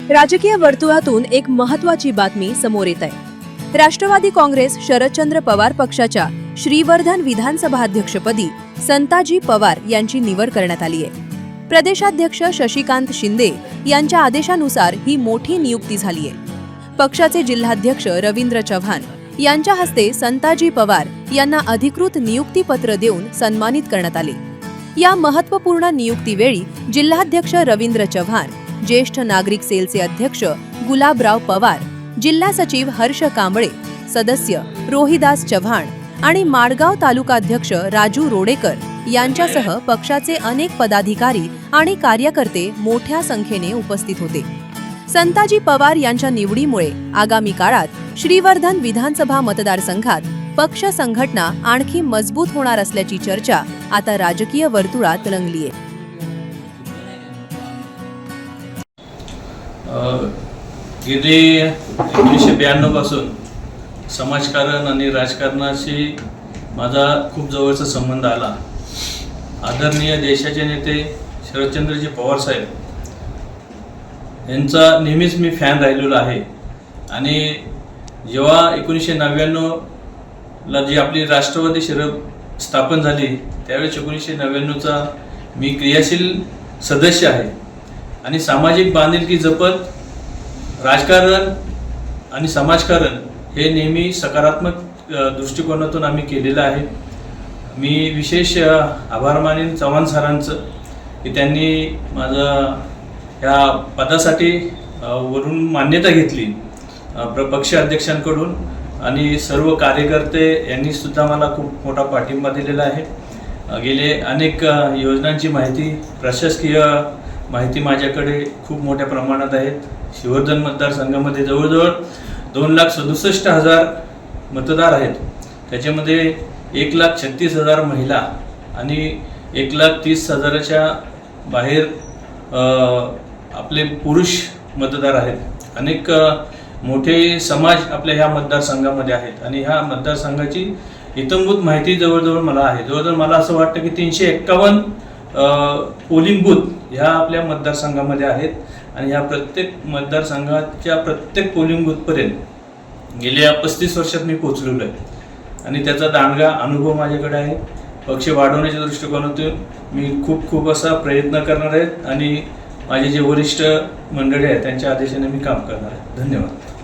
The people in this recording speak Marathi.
राजकीय वर्तुळातून एक महत्त्वाची बातमी समोर येत आहे। राष्ट्रवादी काँग्रेस शरदचंद्र पवार पक्षाच्या श्रीवर्धन विधानसभा अध्यक्षपदी संताजी पवार यांची निवड करण्यात आली आहे। प्रदेशाध्यक्ष शशिकांत शिंदे यांच्या आदेशानुसार ही मोठी नियुक्ती झाली आहे। पक्षाचे जिल्हाध्यक्ष रवींद्र चव्हाण यांच्या हस्ते संताजी पवार यांना अधिकृत नियुक्तीपत्र देऊन सन्मानित करण्यात आले। या महत्त्वपूर्ण नियुक्तीवेळी जिल्हाध्यक्ष रवींद्र चव्हाण, ज्येष्ठ नागरिक सेलचे अध्यक्ष गुलाबराव पवार, जिल्हा सचिव हर्ष कांबळे, सदस्य रोहिदास चव्हाण आणि माडगाव तालुकाध्यक्ष राजू रोडेकर यांच्यासह पक्षाचे अनेक पदाधिकारी आणि कार्यकर्ते मोठ्या संख्येने उपस्थित होते। संताजी पवार यांच्या निवडीमुळे आगामी काळात श्रीवर्धन विधानसभा मतदारसंघात पक्ष संघटना आणखी मजबूत होणार असल्याची चर्चा आता राजकीय वर्तुळात रंगली आहे। गेली 1992 पासून समाजकारण आणि राजकारणाशी माझा खूप जवळचा संबंध आला। आदरणीय देशाचे नेते शरदचंद्रजी पवार साहेब यांचा नेहमीच मी फॅन राहिलेलो आहे आणि जेव्हा 1999 ला जी आपली राष्ट्रवादी शरद स्थापन झाली त्यावेळेस 1999चा मी क्रियाशील सदस्य आहे आणि सामाजिक बांधिलकी जपत राजकारण आणि समाजकारण हे नेहमी सकारात्मक दृष्टिकोनातून आम्ही केलेलं आहे। मी विशेष आभार मानेन चव्हाण सरांचं की त्यांनी माझं या पदासाठी वरून मान्यता घेतली पक्ष अध्यक्षांकडून आणि सर्व कार्यकर्ते यांनी सुद्धा मला खूप मोठा पाठिंबा दिलेला आहे। गेले अनेक योजनांची माहिती, प्रशासकीय माहिती माझ्याकडे खूप मोठ्या प्रमाणात आहेत। श्रीवर्धन मतदारसंघामध्ये जवळजवळ 2,67,000 मतदार आहेत। त्याच्यामध्ये 1,36,000 महिला आणि 1,30,000च्या बाहेर आपले पुरुष मतदार आहेत। अनेक मोठे समाज आपल्या ह्या मतदारसंघामध्ये आहेत आणि ह्या मतदारसंघाची इत्थंभूत माहिती जवळजवळ मला आहे। जवळजवळ मला असं वाटतं की 351 पोलिंग बूथ ह्या आपल्या मतदारसंघामध्ये आहेत आणि ह्या प्रत्येक मतदारसंघाच्या प्रत्येक पोलिंग बूथपर्यंत गेल्या 35 वर्षात मी पोहोचलेलो आहे आणि त्याचा दांडगा अनुभव माझ्याकडे आहे। पक्ष वाढवण्याच्या दृष्टिकोनातून मी खूप असा प्रयत्न करणार आहे आणि माझे जे वरिष्ठ मंडळी आहेत त्यांच्या आदेशाने मी काम करणार आहे। धन्यवाद।